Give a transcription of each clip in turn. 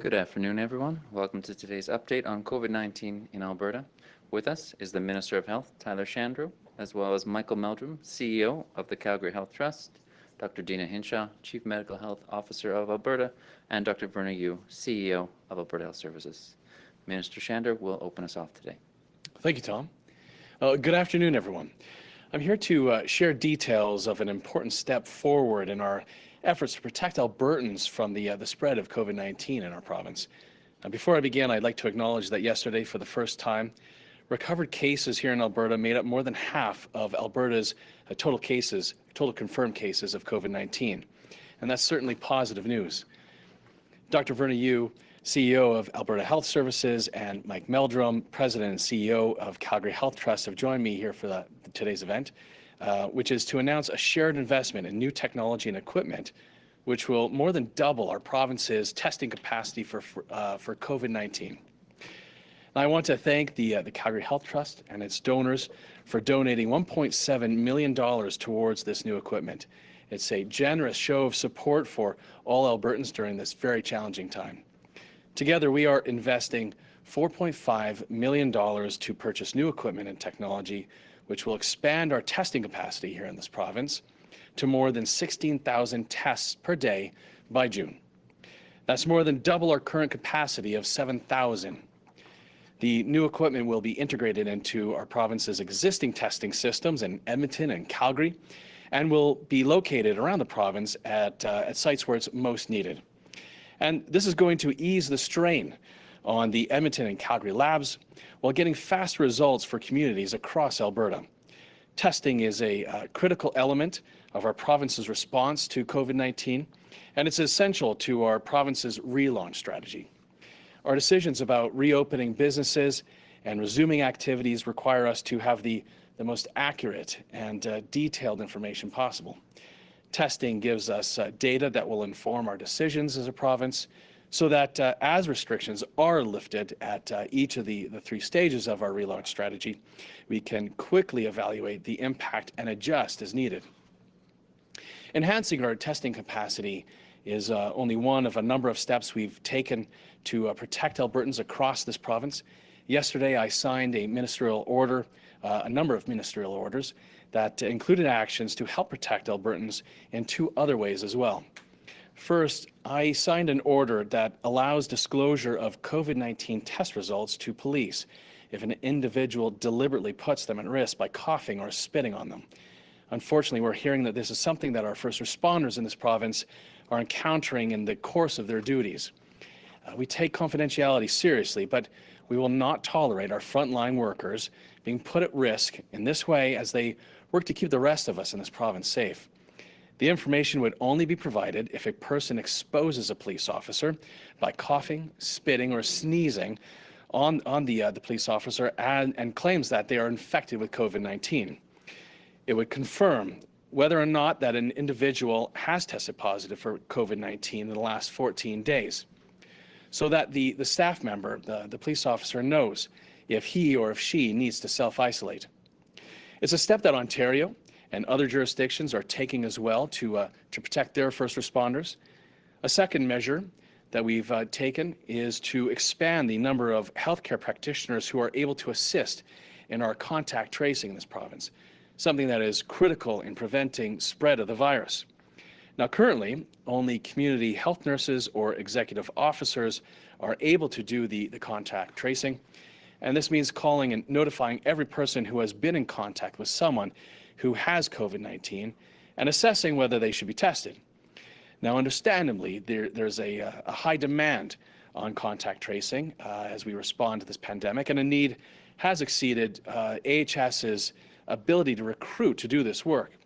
Good afternoon, everyone. Welcome to today's update on COVID-19 in Alberta. With us is the Minister of Health, Tyler Shandro, as well as Michael Meldrum, CEO of the Calgary Health Trust, Dr. Deena Hinshaw, Chief Medical Health Officer of Alberta, and Dr. Verna Yu, CEO of Alberta Health Services. Minister Shandro will open us off today. Thank you, Tom. Good afternoon, everyone. I'm here to share details of an important step forward in our efforts to protect Albertans from the spread of COVID-19 in our province. Before I begin, I'd like to acknowledge that yesterday, for the first time, recovered cases here in Alberta made up more than half of Alberta's total confirmed cases of COVID-19. And that's certainly positive news. Dr. Verna Yu, CEO of Alberta Health Services, and Mike Meldrum, President and CEO of Calgary Health Trust, have joined me here for today's event, which is to announce a shared investment in new technology and equipment, which will more than double our province's testing capacity for COVID-19. I want to thank the Calgary Health Trust and its donors for donating $1.7 million towards this new equipment. It's a generous show of support for all Albertans during this very challenging time. Together, we are investing $4.5 million to purchase new equipment and technology, which will expand our testing capacity here in this province to more than 16,000 tests per day by June. That's more than double our current capacity of 7,000. The new equipment will be integrated into our province's existing testing systems in Edmonton and Calgary, and will be located around the province at sites where it's most needed. And this is going to ease the strain on the Edmonton and Calgary labs while getting fast results for communities across Alberta. Testing is a critical element of our province's response to COVID-19, and it's essential to our province's relaunch strategy. Our decisions about reopening businesses and resuming activities require us to have the most accurate and detailed information possible. Testing gives us data that will inform our decisions as a province, so that as restrictions are lifted at each of the three stages of our relaunch strategy, we can quickly evaluate the impact and adjust as needed. Enhancing our testing capacity is only one of a number of steps we've taken to protect Albertans across this province. Yesterday, I signed a ministerial order, a number of ministerial orders, that included actions to help protect Albertans in two other ways as well. First, I signed an order that allows disclosure of COVID-19 test results to police if an individual deliberately puts them at risk by coughing or spitting on them. Unfortunately, we're hearing that this is something that our first responders in this province are encountering in the course of their duties. We take confidentiality seriously, but we will not tolerate our frontline workers being put at risk in this way as they work to keep the rest of us in this province safe. The information would only be provided if a person exposes a police officer by coughing, spitting, or sneezing on the police officer and claims that they are infected with COVID-19. It would confirm whether or not that an individual has tested positive for COVID-19 in the last 14 days, so that the staff member, the police officer, knows if he or if she needs to self-isolate. It's a step that Ontario and other jurisdictions are taking as well to protect their first responders. A second measure that we've taken is to expand the number of healthcare practitioners who are able to assist in our contact tracing in this province, something that is critical in preventing spread of the virus. Now, currently, only community health nurses or executive officers are able to do the contact tracing, and this means calling and notifying every person who has been in contact with someone who has COVID-19 and assessing whether they should be tested. Now, understandably, there's a high demand on contact tracing as we respond to this pandemic, and a need has exceeded AHS's ability to recruit to do this work.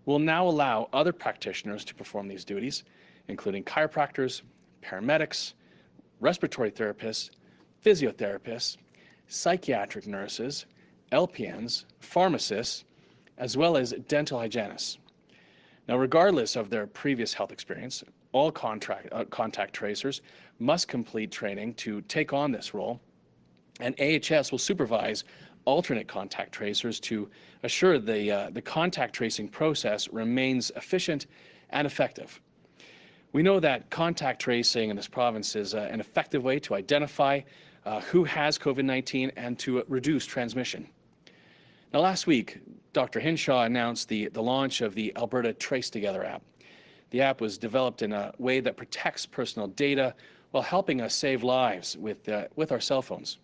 We'll now allow other practitioners to perform these duties, including chiropractors, paramedics, respiratory therapists, physiotherapists, psychiatric nurses, LPNs, pharmacists, as well as dental hygienists. Now, regardless of their previous health experience, all contact tracers must complete training to take on this role, and AHS will supervise alternate contact tracers to assure the contact tracing process remains efficient and effective. We know that contact tracing in this province is an effective way to identify who has COVID-19 and to reduce transmission. Now, last week, Dr. Hinshaw announced the launch of the Alberta Trace Together app. The app was developed in a way that protects personal data while helping us save lives with our cell phones.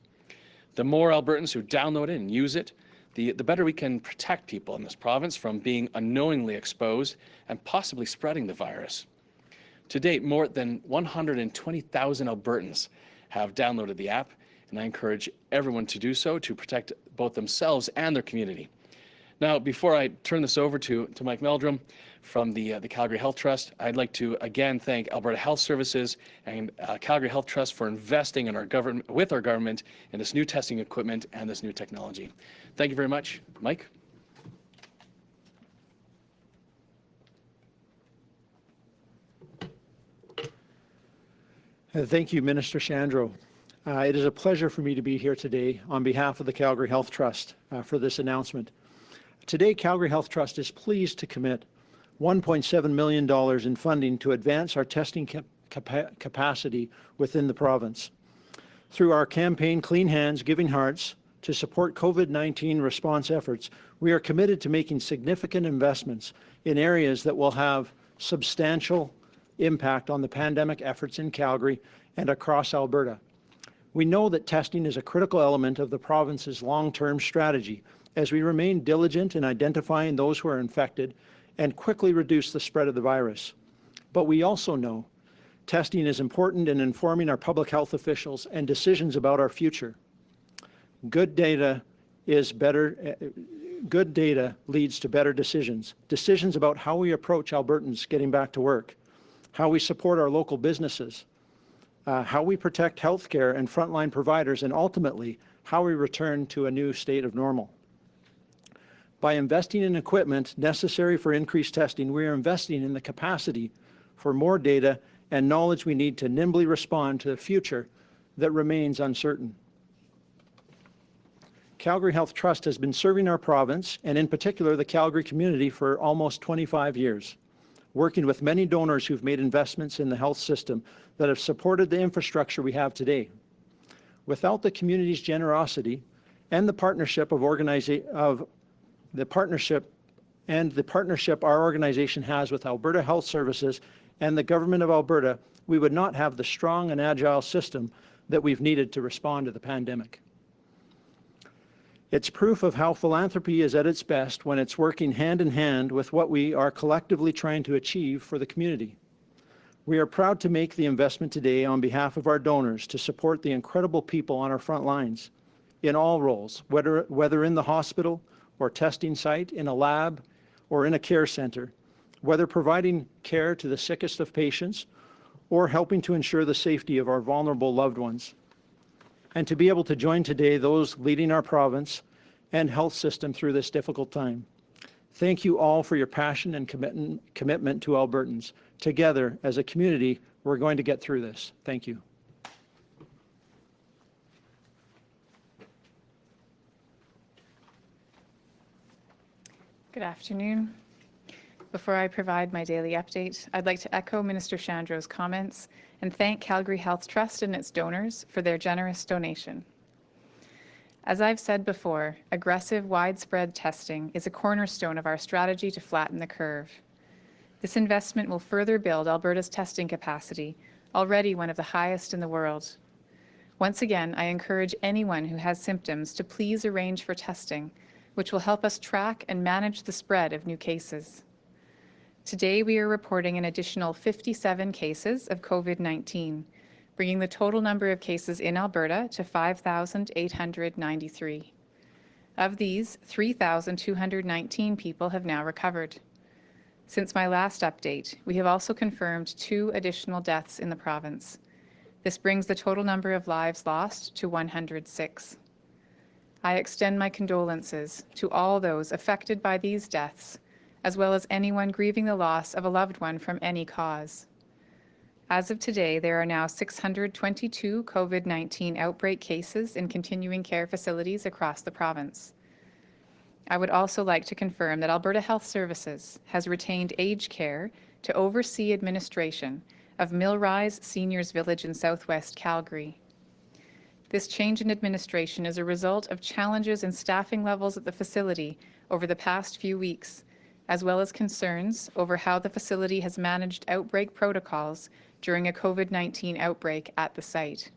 The more Albertans who download it and use it, the better we can protect people in this province from being unknowingly exposed and possibly spreading the virus. To date, more than 120,000 Albertans have downloaded the app, and I encourage everyone to do so to protect both themselves and their community. Now, before I turn this over to Mike Meldrum from the Calgary Health Trust, I'd like to again thank Alberta Health Services and Calgary Health Trust for investing in our government, with our government, in this new testing equipment and this new technology. Thank you very much. Mike? Thank you, Minister Shandro. It is a pleasure for me to be here today on behalf of the Calgary Health Trust for this announcement. Today, Calgary Health Trust is pleased to commit $1.7 million in funding to advance our testing capacity within the province. Through our campaign Clean Hands, Giving Hearts, to support COVID-19 response efforts, we are committed to making significant investments in areas that will have substantial impact on the pandemic efforts in Calgary and across Alberta. We know that testing is a critical element of the province's long-term strategy as we remain diligent in identifying those who are infected and quickly reduce the spread of the virus. But we also know testing is important in informing our public health officials and decisions about our future. Good data leads to better decisions. Decisions about how we approach Albertans getting back to work, how we support our local businesses, how we protect healthcare and frontline providers, and ultimately, how we return to a new state of normal. By investing in equipment necessary for increased testing, we are investing in the capacity for more data and knowledge we need to nimbly respond to a future that remains uncertain. Calgary Health Trust has been serving our province, and in particular the Calgary community, for almost 25 years, working with many donors who've made investments in the health system that have supported the infrastructure we have today. Without the community's generosity and the partnership our organization has with Alberta Health Services and the Government of Alberta, we would not have the strong and agile system that we've needed to respond to the pandemic. It's proof of how philanthropy is at its best when it's working hand in hand with what we are collectively trying to achieve for the community. We are proud to make the investment today on behalf of our donors to support the incredible people on our front lines in all roles, whether in the hospital or testing site, in a lab or in a care center, whether providing care to the sickest of patients or helping to ensure the safety of our vulnerable loved ones. And to be able to join today those leading our province and health system through this difficult time. Thank you all for your passion and commitment to Albertans. Together, as a community, we're going to get through this. Thank you. Good afternoon. Before I provide my daily update, I'd like to echo Minister Shandro's comments and thank Calgary Health Trust and its donors for their generous donation. As I've said before, aggressive, widespread testing is a cornerstone of our strategy to flatten the curve. This investment will further build Alberta's testing capacity, already one of the highest in the world. Once again, I encourage anyone who has symptoms to please arrange for testing, which will help us track and manage the spread of new cases. Today, we are reporting an additional 57 cases of COVID-19, bringing the total number of cases in Alberta to 5,893. Of these, 3,219 people have now recovered. Since my last update, we have also confirmed 2 additional deaths in the province. This brings the total number of lives lost to 106. I extend my condolences to all those affected by these deaths, as well as anyone grieving the loss of a loved one from any cause. As of today, there are now 622 COVID-19 outbreak cases in continuing care facilities across the province. I would also like to confirm that Alberta Health Services has retained aged care to oversee administration of Millrise Seniors Village in southwest Calgary. This change in administration is a result of challenges in staffing levels at the facility over the past few weeks, as well as concerns over how the facility has managed outbreak protocols during a COVID-19 outbreak at the site.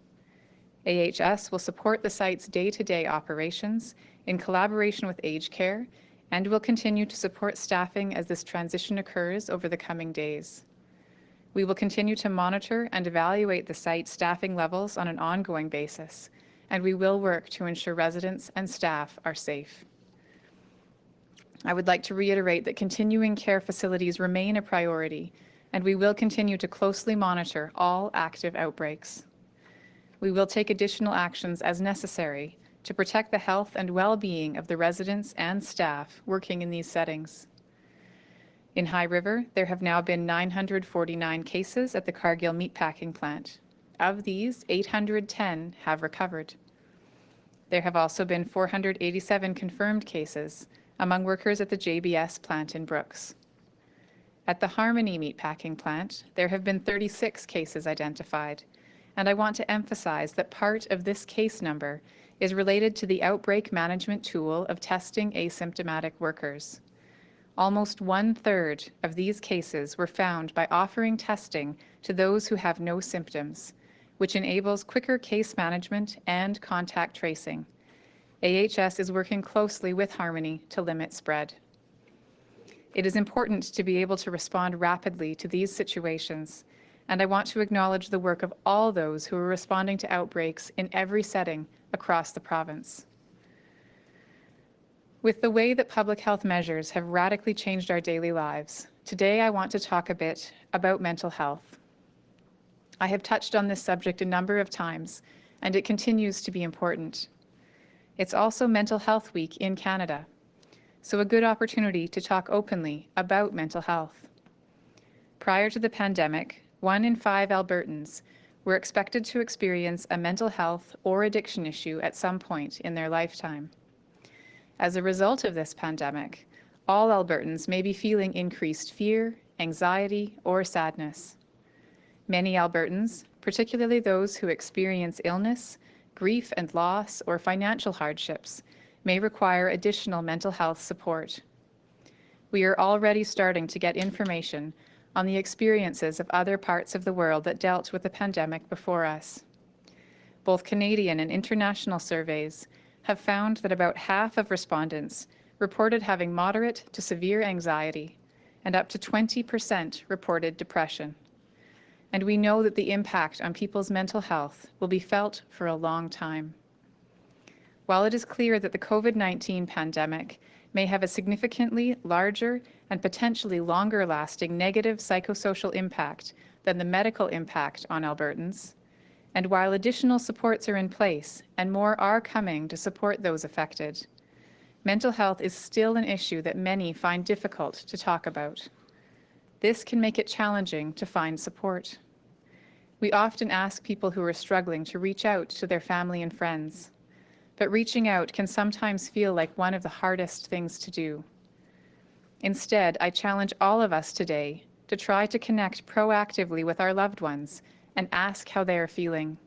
AHS will support the site's day-to-day operations in collaboration with aged care and will continue to support staffing as this transition occurs over the coming days. We will continue to monitor and evaluate the site's staffing levels on an ongoing basis, and we will work to ensure residents and staff are safe. I would like to reiterate that continuing care facilities remain a priority, and we will continue to closely monitor all active outbreaks. We will take additional actions as necessary to protect the health and well-being of the residents and staff working in these settings. In High River, there have now been 949 cases at the Cargill meatpacking plant. Of these, 810 have recovered. There have also been 487 confirmed cases among workers at the JBS plant in Brooks. At the Harmony meatpacking plant, there have been 36 cases identified, and I want to emphasize that part of this case number is related to the outbreak management tool of testing asymptomatic workers. Almost 1/3 of these cases were found by offering testing to those who have no symptoms, which enables quicker case management and contact tracing. AHS is working closely with Harmony to limit spread. It is important to be able to respond rapidly to these situations, and I want to acknowledge the work of all those who are responding to outbreaks in every setting across the province. With the way that public health measures have radically changed our daily lives, today I want to talk a bit about mental health. I have touched on this subject a number of times, and it continues to be important. It's also Mental Health Week in Canada, so a good opportunity to talk openly about mental health. Prior to the pandemic, 1 in 5 Albertans were expected to experience a mental health or addiction issue at some point in their lifetime. As a result of this pandemic, all Albertans may be feeling increased fear, anxiety, or sadness. Many Albertans, particularly those who experience illness, grief and loss, or financial hardships, may require additional mental health support. We are already starting to get information on the experiences of other parts of the world that dealt with the pandemic before us. Both Canadian and international surveys have found that about half of respondents reported having moderate to severe anxiety, and up to 20% reported depression. And we know that the impact on people's mental health will be felt for a long time. While it is clear that the COVID-19 pandemic may have a significantly larger and potentially longer-lasting negative psychosocial impact than the medical impact on Albertans, and while additional supports are in place and more are coming to support those affected, mental health is still an issue that many find difficult to talk about. This can make it challenging to find support. We often ask people who are struggling to reach out to their family and friends, but reaching out can sometimes feel like one of the hardest things to do. Instead, I challenge all of us today to try to connect proactively with our loved ones and ask how they are feeling,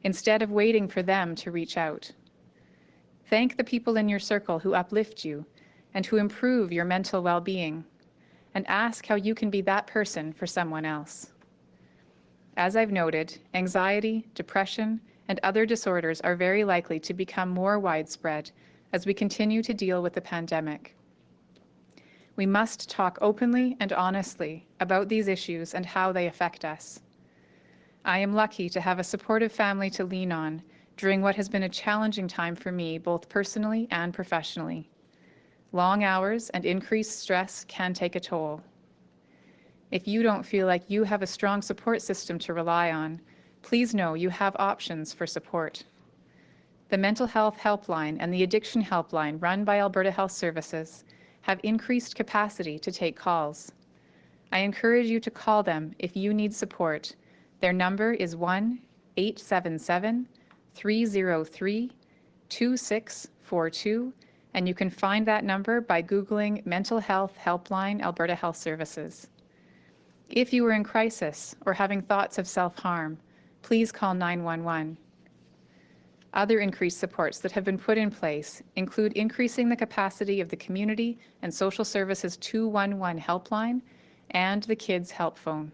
instead of waiting for them to reach out. Thank the people in your circle who uplift you and who improve your mental well-being, and ask how you can be that person for someone else. As I've noted, anxiety, depression, and other disorders are very likely to become more widespread as we continue to deal with the pandemic. We must talk openly and honestly about these issues and how they affect us. I am lucky to have a supportive family to lean on during what has been a challenging time for me, both personally and professionally. Long hours and increased stress can take a toll. If you don't feel like you have a strong support system to rely on, please know you have options for support. The Mental Health Helpline and the Addiction Helpline run by Alberta Health Services have increased capacity to take calls. I encourage you to call them if you need support. Their number is 1-877-303-2642, and you can find that number by Googling Mental Health Helpline Alberta Health Services. If you are in crisis or having thoughts of self-harm, please call 911. Other increased supports that have been put in place include increasing the capacity of the Community and Social Services 211 helpline and the Kids Help Phone.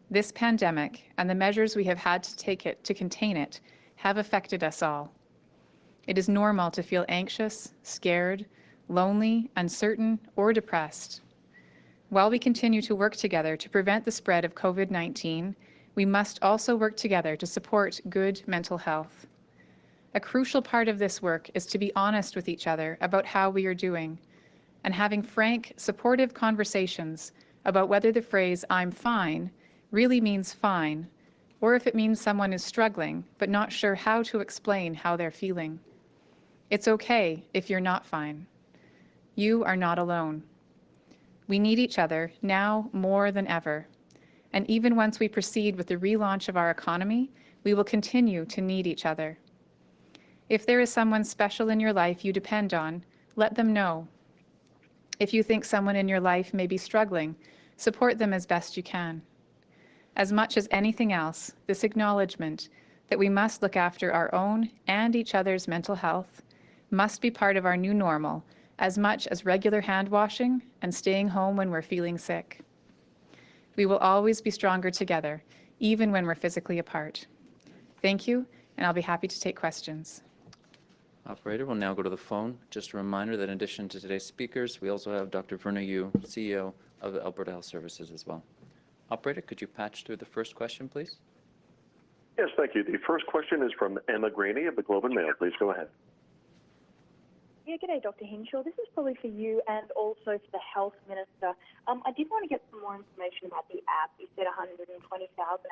This pandemic and the measures we have had to take to contain it have affected us all. It is normal to feel anxious, scared, lonely, uncertain, or depressed. While we continue to work together to prevent the spread of COVID-19, we must also work together to support good mental health. A crucial part of this work is to be honest with each other about how we are doing and having frank, supportive conversations about whether the phrase "I'm fine" really means fine, or if it means someone is struggling but not sure how to explain how they're feeling. It's okay if you're not fine. You are not alone. We need each other now more than ever. And even once we proceed with the relaunch of our economy, we will continue to need each other. If there is someone special in your life you depend on, let them know. If you think someone in your life may be struggling, support them as best you can. As much as anything else, this acknowledgement that we must look after our own and each other's mental health must be part of our new normal as much as regular hand washing and staying home when we're feeling sick. We will always be stronger together, even when we're physically apart. Thank you, and I'll be happy to take questions. Operator, we'll now go to the phone. Just a reminder that in addition to today's speakers, we also have Dr. Verna Yu, CEO of the Alberta Health Services as well. Operator, could you patch through the first question, please? Yes, thank you. The first question is from Emma Graney of the Globe and Mail. Please go ahead. Yeah, g'day, Dr. Hinshaw. This is probably for you and also for the Health Minister. I did want to get some more information about the app. You said 120,000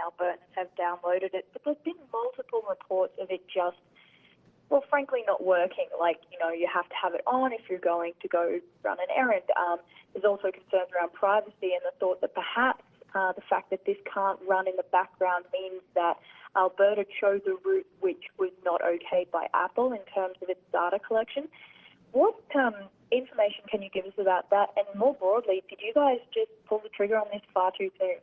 Albertans have downloaded it, but there's been multiple reports of it just, well, frankly, not working. Like, you have to have it on if you're going to go run an errand. There's also concerns around privacy and the thought that perhaps the fact that this can't run in the background means that Alberta chose a route which was not okay by Apple in terms of its data collection. What information can you give us about that? And more broadly, did you guys just pull the trigger on this far too soon?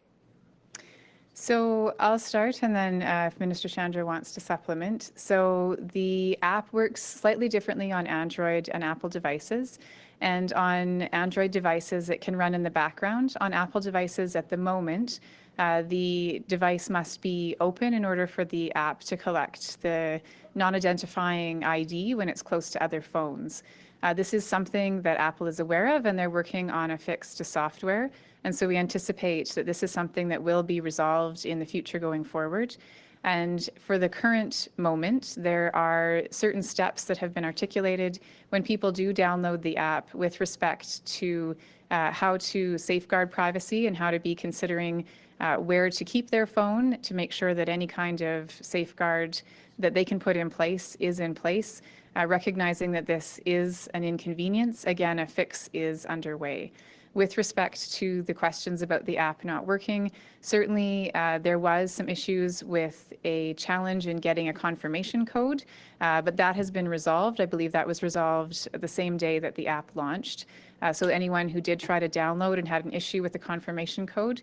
So I'll start, and then if Minister Shandro wants to supplement. So the app works slightly differently on Android and Apple devices. And on Android devices, it can run in the background. On Apple devices at the moment, the device must be open in order for the app to collect the non-identifying ID when it's close to other phones. This is something that Apple is aware of, and they're working on a fix to software. And so we anticipate that this is something that will be resolved in the future going forward. And for the current moment, there are certain steps that have been articulated when people do download the app with respect to how to safeguard privacy and how to be considering where to keep their phone to make sure that any kind of safeguard that they can put in place is in place, recognizing that this is an inconvenience. Again, a fix is underway. With respect to the questions about the app not working, certainly there was some issues with a challenge in getting a confirmation code, but that has been resolved. I believe that was resolved the same day that the app launched. So anyone who did try to download and had an issue with the confirmation code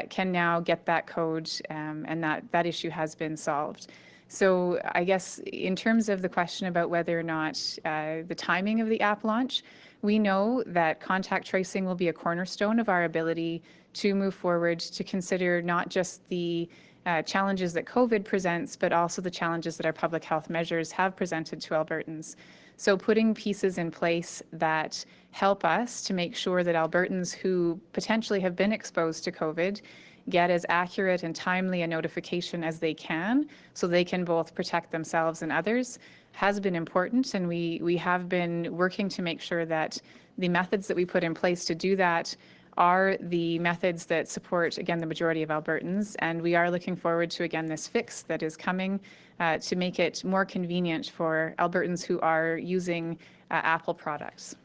can now get that code, and that issue has been solved. So I guess in terms of the question about whether or not the timing of the app launch, we know that contact tracing will be a cornerstone of our ability to move forward to consider not just the challenges that COVID presents, but also the challenges that our public health measures have presented to Albertans. So putting pieces in place that help us to make sure that Albertans who potentially have been exposed to COVID get as accurate and timely a notification as they can so they can both protect themselves and others has been important, and we have been working to make sure that the methods that we put in place to do that are the methods that support, again, the majority of Albertans, and we are looking forward to, again, this fix that is coming to make it more convenient for Albertans who are using Apple products.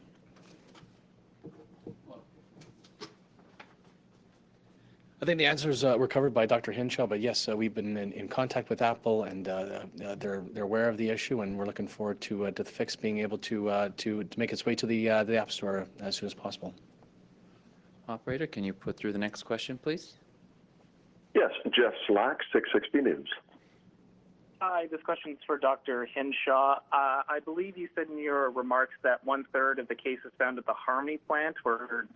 I think the answers were covered by Dr. Hinshaw, but yes, we've been in contact with Apple, and they're aware of the issue, and we're looking forward to the fix being able to make its way to the App Store as soon as possible. Operator, can you put through the next question, please? Yes, Jeff Slack, 660 News. Hi, this question is for Dr. Hinshaw. I believe you said in your remarks that 1/3 of the cases found at the Harmony plant were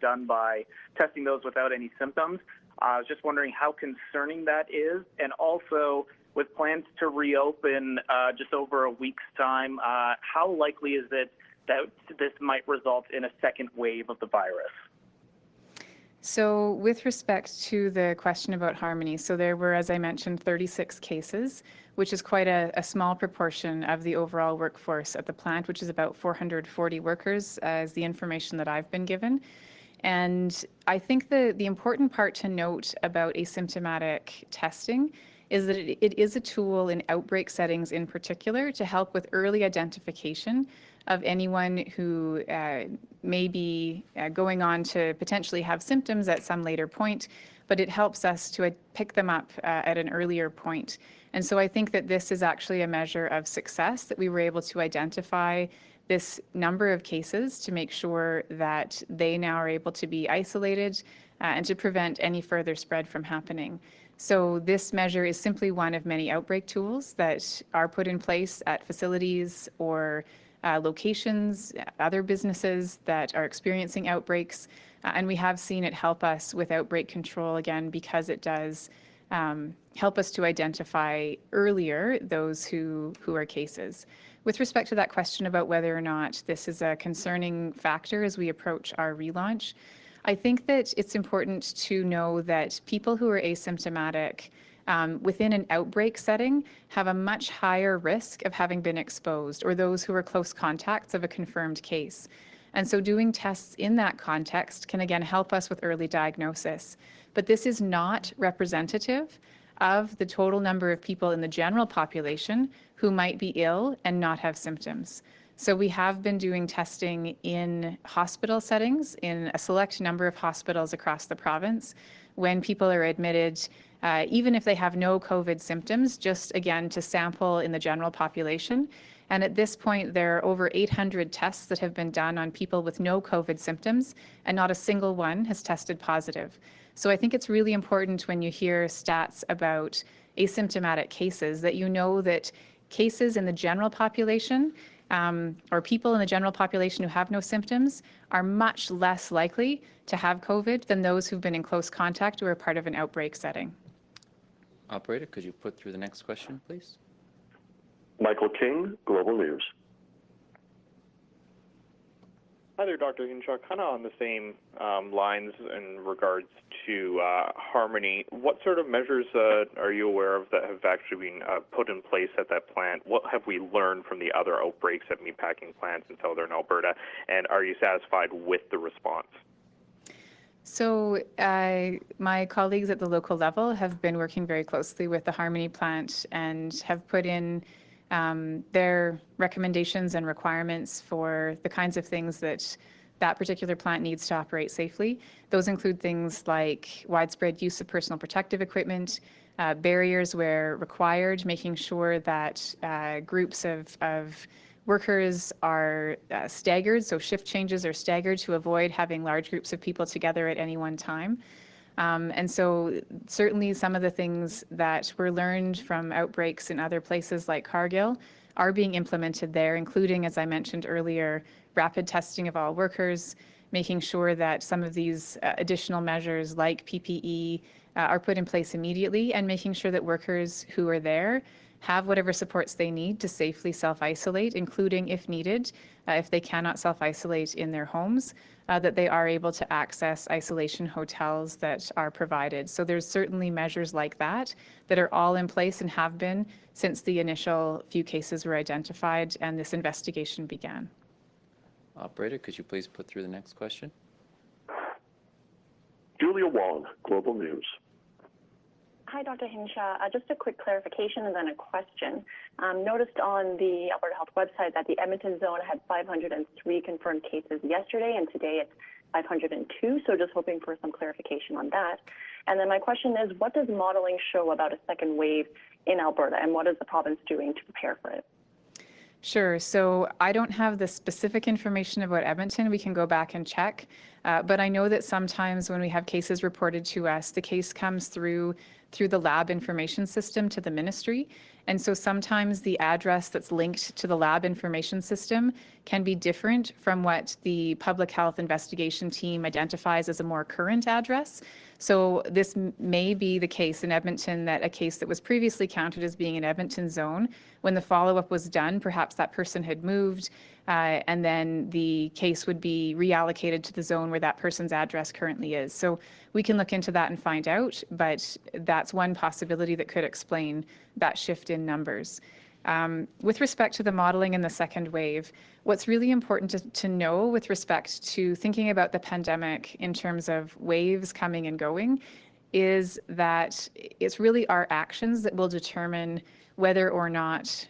done by testing those without any symptoms. I was just wondering how concerning that is, and also with plans to reopen just over a week's time, how likely is it that this might result in a second wave of the virus? So with respect to the question about Harmony, so there were, as I mentioned, 36 cases, which is quite a small proportion of the overall workforce at the plant, which is about 440 workers, is the information that I've been given. And I think the important part to note about asymptomatic testing is that it is a tool in outbreak settings in particular to help with early identification of anyone who may be going on to potentially have symptoms at some later point, but it helps us to pick them up at an earlier point. And so I think that this is actually a measure of success, that we were able to identify this number of cases to make sure that they now are able to be isolated and to prevent any further spread from happening. So this measure is simply one of many outbreak tools that are put in place at facilities or locations, other businesses that are experiencing outbreaks. And we have seen it help us with outbreak control, again, because it does help us to identify earlier those who are cases. With respect to that question about whether or not this is a concerning factor as we approach our relaunch, I think that it's important to know that people who are asymptomatic within an outbreak setting have a much higher risk of having been exposed, or those who are close contacts of a confirmed case. And so doing tests in that context can again help us with early diagnosis. But this is not representative of the total number of people in the general population who might be ill and not have symptoms. So we have been doing testing in hospital settings, in a select number of hospitals across the province, when people are admitted, even if they have no COVID symptoms, just again to sample in the general population. And at this point, there are over 800 tests that have been done on people with no COVID symptoms, and not a single one has tested positive. So I think it's really important when you hear stats about asymptomatic cases that you know that cases in the general population or people in the general population who have no symptoms are much less likely to have COVID than those who've been in close contact or are part of an outbreak setting. Operator, could you put through the next question, please? Michael King, Global News. Hi there, Dr. Hinshaw. Kind of on the same lines in regards to Harmony. What sort of measures are you aware of that have actually been put in place at that plant? What have we learned from the other outbreaks at meatpacking plants in southern Alberta? And are you satisfied with the response? So my colleagues at the local level have been working very closely with the Harmony plant and have put in their recommendations and requirements for the kinds of things that that particular plant needs to operate safely. Those include things like widespread use of personal protective equipment, barriers where required, making sure that groups of workers are staggered, so shift changes are staggered to avoid having large groups of people together at any one time. And so certainly some of the things that were learned from outbreaks in other places like Cargill are being implemented there, including, as I mentioned earlier, rapid testing of all workers, making sure that some of these additional measures like PPE are put in place immediately, and making sure that workers who are there have whatever supports they need to safely self-isolate, including, if needed, if they cannot self-isolate in their homes, that they are able to access isolation hotels that are provided. So there's certainly measures like that that are all in place and have been since the initial few cases were identified and this investigation began. Operator, could you please put through the next question? Julia Wong, Global News. Hi, Dr. Hinshaw. Just a quick clarification and then a question. Noticed on the Alberta Health website that the Edmonton zone had 503 confirmed cases yesterday, and today it's 502, so just hoping for some clarification on that. And then my question is, what does modeling show about a second wave in Alberta, and what is the province doing to prepare for it? Sure. So I don't have the specific information about Edmonton. We can go back and check. But I know that sometimes when we have cases reported to us, the case comes through the lab information system to the ministry. And so sometimes the address that's linked to the lab information system can be different from what the public health investigation team identifies as a more current address. So this may be the case in Edmonton, that a case that was previously counted as being in Edmonton zone, when the follow-up was done, perhaps that person had moved, and then the case would be reallocated to the zone where that person's address currently is. So we can look into that and find out, but that's one possibility that could explain that shift in numbers. With respect to the modeling in the second wave, what's really important to know with respect to thinking about the pandemic in terms of waves coming and going is that it's really our actions that will determine whether or not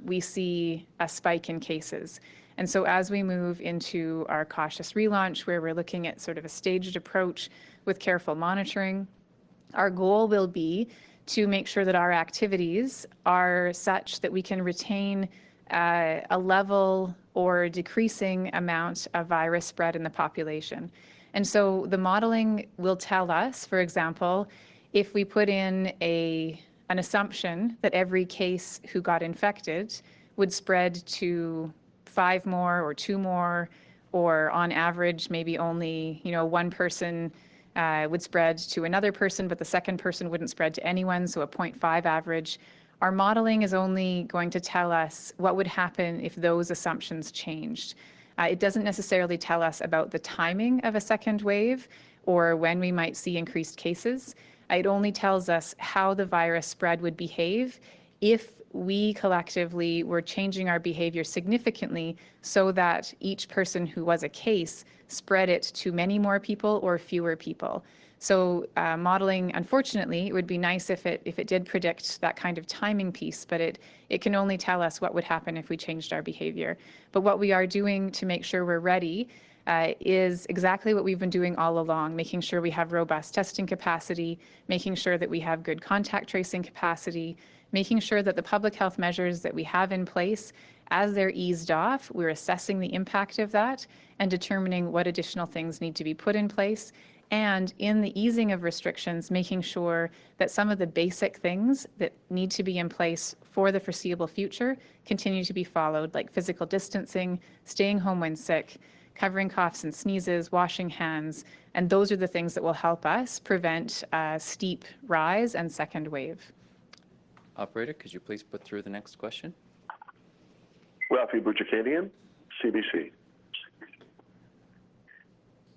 we see a spike in cases. And so as we move into our cautious relaunch, where we're looking at sort of a staged approach with careful monitoring, our goal will be to make sure that our activities are such that we can retain a level or decreasing amount of virus spread in the population. And so the modeling will tell us, for example, if we put in an assumption that every case who got infected would spread to 5 more or 2 more, or on average maybe only one person would spread to another person, but the second person wouldn't spread to anyone, so a 0.5 average. Our modeling is only going to tell us what would happen if those assumptions changed. It doesn't necessarily tell us about the timing of a second wave or when we might see increased cases. It only tells us how the virus spread would behave if we collectively were changing our behavior significantly so that each person who was a case spread it to many more people or fewer people. So modeling, unfortunately, it would be nice if it did predict that kind of timing piece, but it can only tell us what would happen if we changed our behavior. But what we are doing to make sure we're ready is exactly what we've been doing all along, making sure we have robust testing capacity, making sure that we have good contact tracing capacity, making sure that the public health measures that we have in place, as they're eased off, we're assessing the impact of that and determining what additional things need to be put in place. And in the easing of restrictions, making sure that some of the basic things that need to be in place for the foreseeable future continue to be followed, like physical distancing, staying home when sick, covering coughs and sneezes, washing hands, and those are the things that will help us prevent a steep rise and second wave. Operator, could you please put through the next question? Ralphie Bouchakanian, CBC.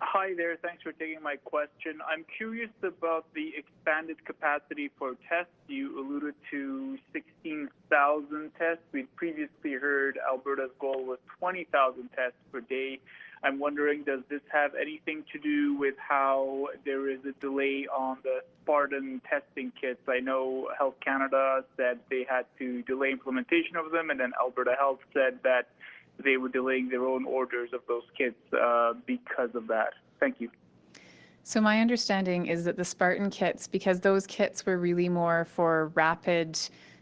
Hi there. Thanks for taking my question. I'm curious about the expanded capacity for tests. You alluded to 16,000 tests. We'd previously heard Alberta's goal was 20,000 tests per day. I'm wondering, does this have anything to do with how there is a delay on the Spartan testing kits? I know Health Canada said they had to delay implementation of them, and then Alberta Health said that they were delaying their own orders of those kits because of that. Thank you. So my understanding is that the Spartan kits, because those kits were really more for rapid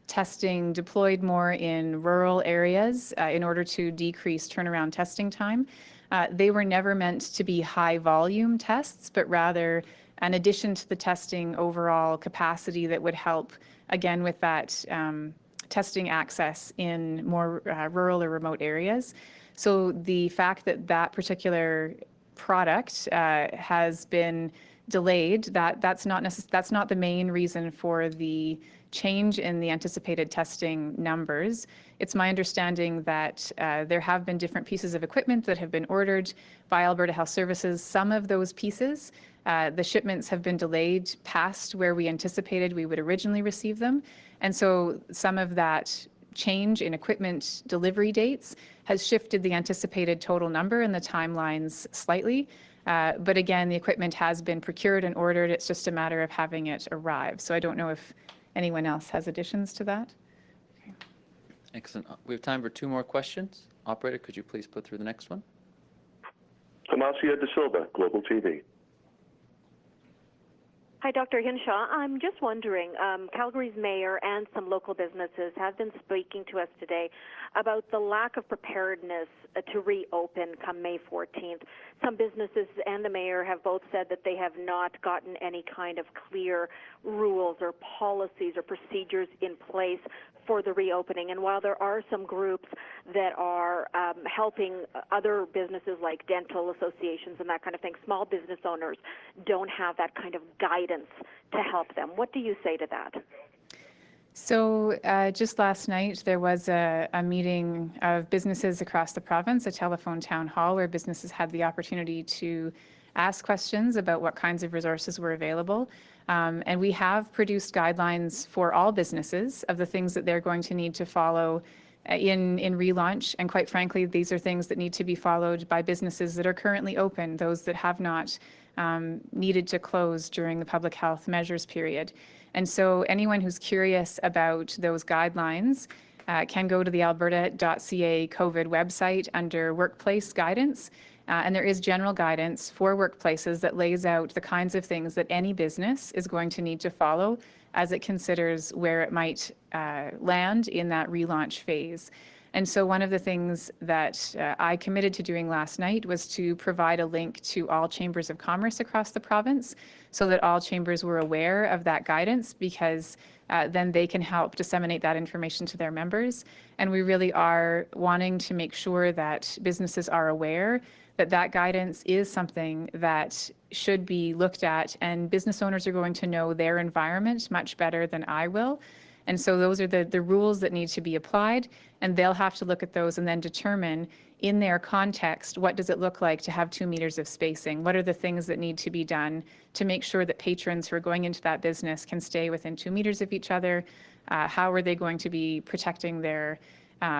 testing, deployed more in rural areas in order to decrease turnaround testing time, they were never meant to be high volume tests, but rather an addition to the testing overall capacity that would help, again, with that testing access in more rural or remote areas. So the fact that that particular product has been delayed, that's not the main reason for the change in the anticipated testing numbers. It's my understanding that there have been different pieces of equipment that have been ordered by Alberta Health Services. Some of those pieces, the shipments have been delayed past where we anticipated we would originally receive them. And so some of that change in equipment delivery dates has shifted the anticipated total number and the timelines slightly. But again, the equipment has been procured and ordered. It's just a matter of having it arrive. So I don't know if anyone else has additions to that. Okay. Excellent. We have time for 2 more questions. Operator, could you please put through the next one? Tomasia De Silva, Global TV. Hi, Dr. Hinshaw. I'm just wondering, Calgary's mayor and some local businesses have been speaking to us today about the lack of preparedness to reopen come May 14th. Some businesses and the mayor have both said that they have not gotten any kind of clear rules or policies or procedures in place for the reopening. And while there are some groups that are helping other businesses like dental associations and that kind of thing, small business owners don't have that kind of guidance to help them. What do you say to that? So just last night, there was a meeting of businesses across the province, a telephone town hall, where businesses had the opportunity to ask questions about what kinds of resources were available. And we have produced guidelines for all businesses of the things that they're going to need to follow in relaunch. And quite frankly, these are things that need to be followed by businesses that are currently open, those that have not needed to close during the public health measures period. And so anyone who's curious about those guidelines can go to the alberta.ca COVID website under workplace guidance. And there is general guidance for workplaces that lays out the kinds of things that any business is going to need to follow as it considers where it might land in that relaunch phase. And so one of the things that I committed to doing last night was to provide a link to all chambers of commerce across the province so that all chambers were aware of that guidance, because then they can help disseminate that information to their members. And we really are wanting to make sure that businesses are aware that that guidance is something that should be looked at, and business owners are going to know their environment much better than I will. And so those are the rules that need to be applied, and they'll have to look at those and then determine in their context, what does it look like to have 2 meters of spacing? What are the things that need to be done to make sure that patrons who are going into that business can stay within 2 meters of each other? How are they going to be protecting their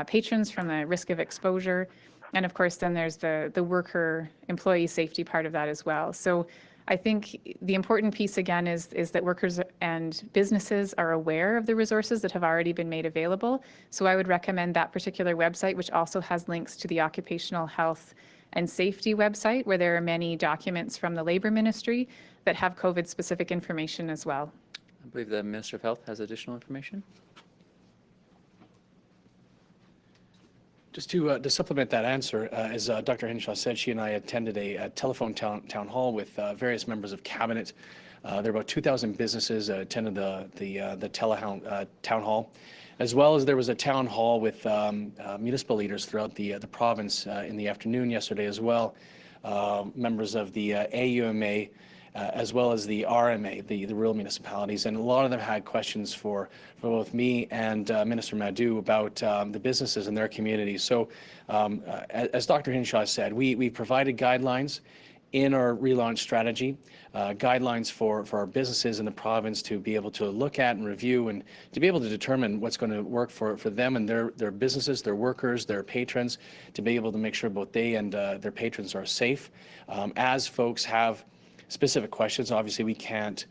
patrons from the risk of exposure? And of course, then there's the worker employee safety part of that as well. So I think the important piece again is that workers and businesses are aware of the resources that have already been made available. So I would recommend that particular website, which also has links to the occupational health and safety website, where there are many documents from the Labour Ministry that have COVID-specific information as well. I believe the Minister of Health has additional information. Just to supplement that answer, as Dr. Hinshaw said, she and I attended a telephone town hall with various members of cabinet. There were about 2,000 businesses attended the town hall, as well as there was a town hall with municipal leaders throughout the province in the afternoon yesterday as well. Members of the AUMA, as well as the RMA, the rural municipalities, and a lot of them had questions for both me and Minister Madhu about the businesses in their communities. So as Dr. Hinshaw said, we provided guidelines in our relaunch strategy, guidelines for our businesses in the province to be able to look at and review and to be able to determine what's going to work for them and their businesses, their workers, their patrons, to be able to make sure both they and their patrons are safe. As folks have specific questions, obviously we can't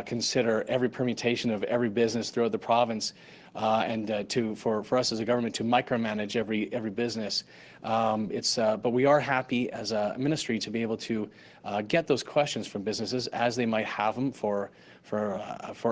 consider every permutation of every business throughout the province and for us as a government to micromanage every business. But we are happy as a ministry to be able to get those questions from businesses as they might have them for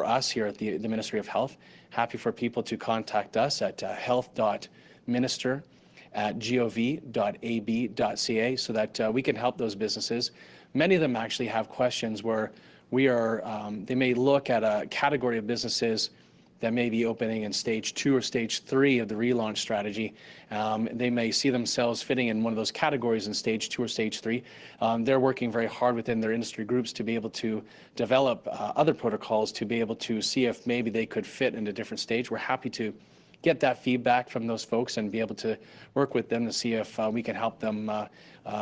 us here at the Ministry of Health. Happy for people to contact us at health.minister@gov.ab.ca so that we can help those businesses. Many of them actually have questions where they may look at a category of businesses that may be opening in stage 2 or stage 3 of the relaunch strategy. They may see themselves fitting in one of those categories in stage 2 or stage 3. They're working very hard within their industry groups to be able to develop other protocols to be able to see if maybe they could fit in a different stage. We're happy to get that feedback from those folks and be able to work with them to see if we can help them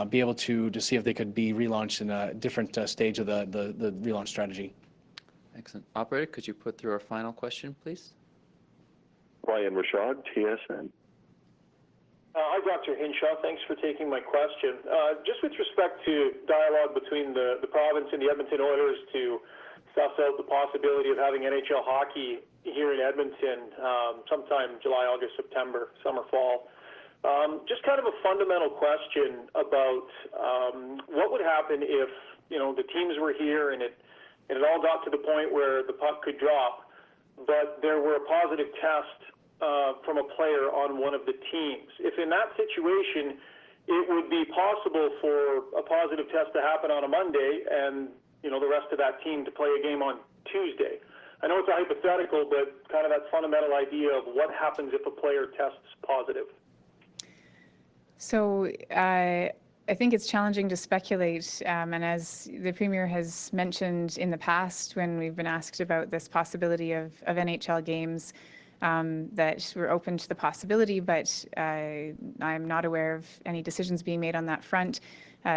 be able to see if they could be relaunched in a different stage of the relaunch strategy. Excellent. Operator, could you put through our final question, please? Ryan Rashad, TSN. Hi, Dr. Hinshaw. Thanks for taking my question. Just with respect to dialogue between the province and the Edmonton Oilers to suss out the possibility of having NHL hockey here in Edmonton sometime July, August, September, summer, fall. Just kind of a fundamental question about what would happen if the teams were here and and it all got to the point where the puck could drop, but there were a positive test from a player on one of the teams. If in that situation, it would be possible for a positive test to happen on a Monday and, the rest of that team to play a game on Tuesday. I know it's a hypothetical, but kind of that fundamental idea of what happens if a player tests positive. So I think it's challenging to speculate, and as the Premier has mentioned in the past when we've been asked about this possibility of NHL games, that we're open to the possibility, but I'm not aware of any decisions being made on that front.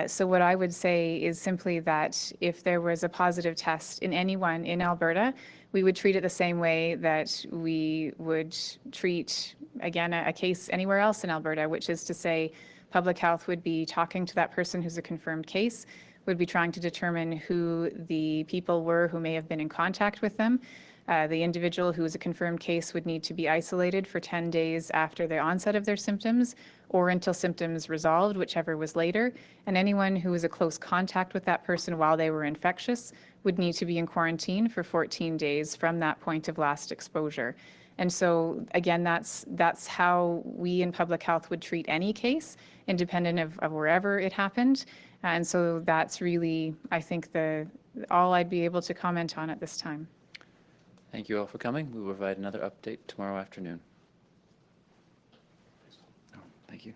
So what I would say is simply that if there was a positive test in anyone in Alberta, we would treat it the same way that we would treat, again, a case anywhere else in Alberta, which is to say public health would be talking to that person who's a confirmed case, would be trying to determine who the people were who may have been in contact with them. The individual who is a confirmed case would need to be isolated for 10 days after the onset of their symptoms or until symptoms resolved, whichever was later. And anyone who was a close contact with that person while they were infectious would need to be in quarantine for 14 days from that point of last exposure. And so, again, that's how we in public health would treat any case, independent of wherever it happened. And so that's really, I think, all I'd be able to comment on at this time. Thank you all for coming. We will provide another update tomorrow afternoon. Thank you.